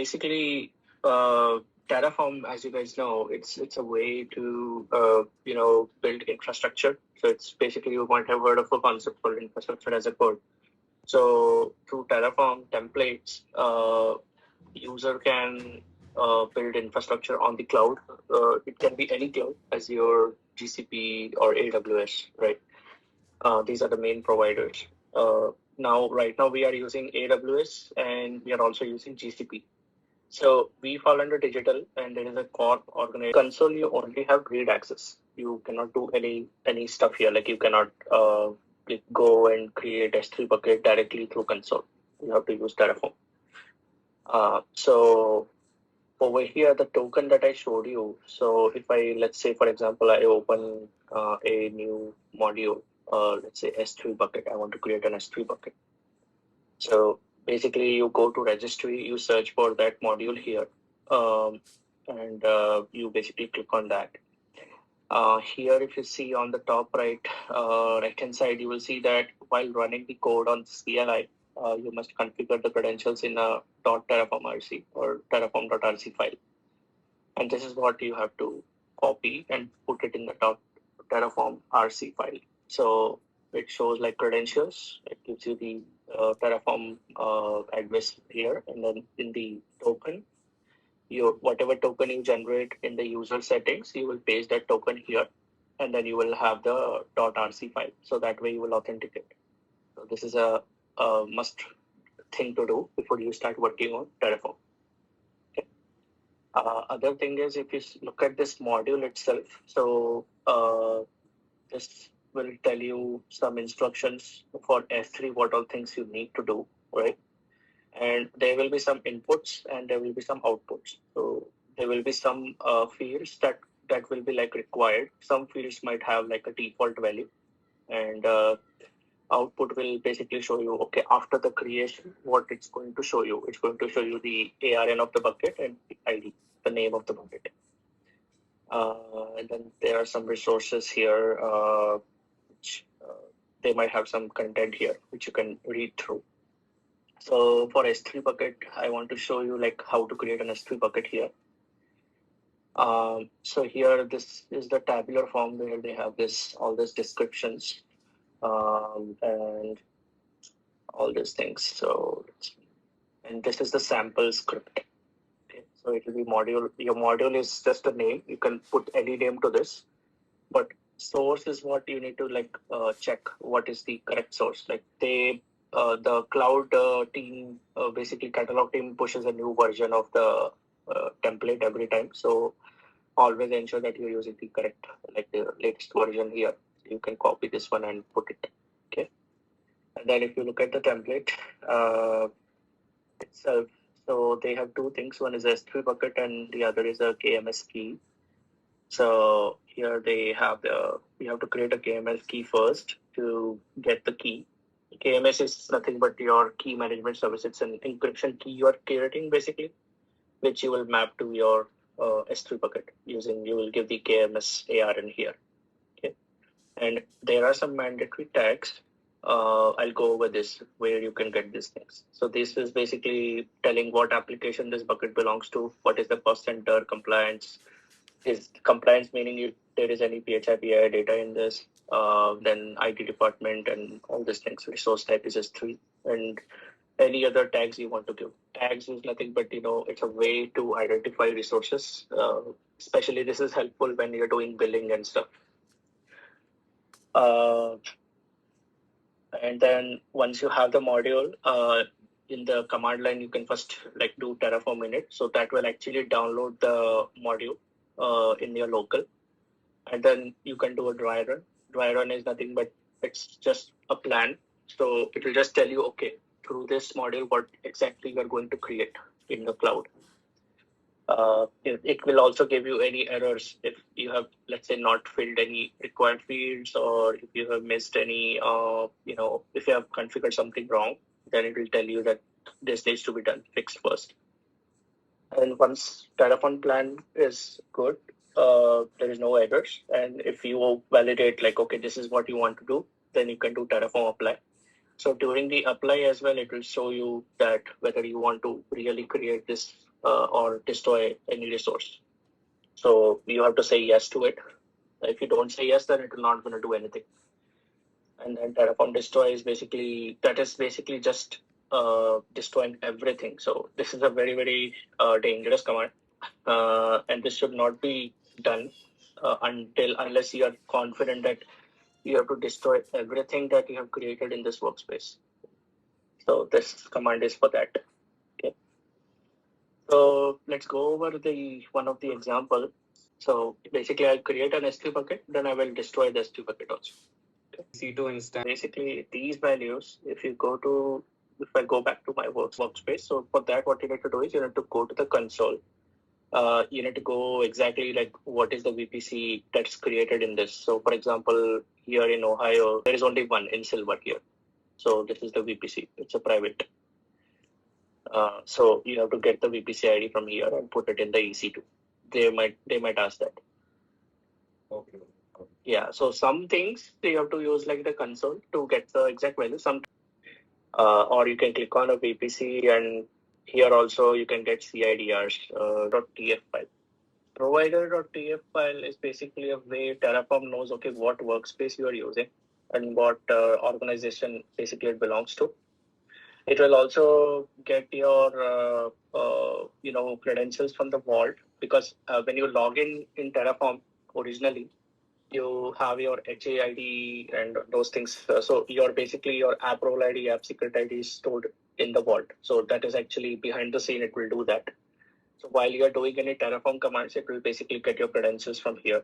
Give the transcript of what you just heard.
basically, Terraform, as you guys know, it's a way to build infrastructure. So it's basically, you might have heard of a concept called infrastructure as a code. So through Terraform templates, user can build infrastructure on the cloud. It can be any cloud, Azure, GCP, or AWS, right? These are the main providers. Right now we are using AWS and we are also using GCP. So we fall under digital, and there is a core organization. Console, you only have read access. You cannot do any stuff here. Like you cannot go and create S3 bucket directly through console. You have to use Terraform. So over here, the token that I showed you. So if let's say, for example, I open a new module, let's say S3 bucket. I want to create an S3 bucket. So basically, you go to registry, you search for that module here, and you basically click on that. Here, if you see on the top right-hand side, you will see that while running the code on CLI, you must configure the credentials in a .terraform.rc or terraform.rc file. And this is what you have to copy and put it in the .terraform.rc file. So it shows like credentials. It gives you the Terraform address here, and then in the token, whatever token you generate in the user settings, you will paste that token here, and then you will have the .rc file. So that way you will authenticate. So this is a must thing to do before you start working on Terraform. Okay. Other thing is, if you look at this module itself, so this will tell you some instructions for S3, what all things you need to do, right? And there will be some inputs and there will be some outputs. So there will be some fields that will be like required. Some fields might have like a default value, and output will basically show you, okay, after the creation, what it's going to show you. It's going to show you the ARN of the bucket and the ID, the name of the bucket. And then there are some resources here, they might have some content here, which you can read through. So for S3 bucket, I want to show you like how to create an S3 bucket here. So here, this is the tabular form where they have all these descriptions and all these things. So, and this is the sample script. Okay. So it will be module. Your module is just a name. You can put any name to this, but source is what you need to like check. What is the correct source? Like the cloud team, basically catalog team, pushes a new version of the template every time. So always ensure that you're using the correct, like the latest version here. You can copy this one and put it. Okay. And then if you look at the template itself, so they have two things. One is S3 bucket and the other is a KMS key. So here they have you have to create a KMS key first to get the key. KMS is nothing but your key management service. It's an encryption key you are creating basically, which you will map to your S3 bucket you will give the KMS ARN here. Okay. And there are some mandatory tags. I'll go over this where you can get these things. So this is basically telling what application this bucket belongs to, what is the % compliance. Is compliance meaning if there is any PHI data in this, then IT department and all these things. Resource type is S3, and any other tags you want to give. Tags is nothing but, it's a way to identify resources. Especially this is helpful when you're doing billing and stuff. And then once you have the module, in the command line, you can first like do Terraform init. So that will actually download the module in your local. And then you can do a dry run. Dry run is nothing but it's just a plan. So it will just tell you, okay, through this module, what exactly you're going to create in the cloud. It will also give you any errors if you have, let's say, not filled any required fields, or if you have missed any, if you have configured something wrong, then it will tell you that this needs to be fixed first. And once Terraform plan is good, there is no errors. And if you validate like, okay, this is what you want to do, then you can do Terraform apply. So during the apply as well, it will show you that whether you want to really create this or destroy any resource. So you have to say yes to it. If you don't say yes, then it will not going to do anything. And then Terraform destroy is basically just destroying everything. So this is a very, very dangerous command, and this should not be done unless you are confident that you have to destroy everything that you have created in this workspace. So this command is for that. Okay. So let's go over one of the example. So basically, I'll create an S3 bucket, then I will destroy the S3 bucket also. C2 instance. Basically, these values, if I go back to my workspace, so for that, what you need to do is you need to go to the console. You need to go exactly like what is the VPC that's created in this. So for example, here in Ohio, there is only one in Silver here. So this is the VPC. It's a private. So you have to get the VPC ID from here and put it in the EC2. They might ask that. Okay. Yeah. So some things you have to use like the console to get the exact value. Or you can click on a VPC, and here also you can get CIDRs.tf file. Provider.tf file is basically a way Terraform knows what workspace you are using and what organization basically it belongs to. It will also get your credentials from the vault, because when you log in Terraform originally, you have your HAID and those things. So your app role ID, app secret ID is stored in the vault. So that is actually behind the scene. It will do that. So while you are doing any Terraform commands, it will basically get your credentials from here.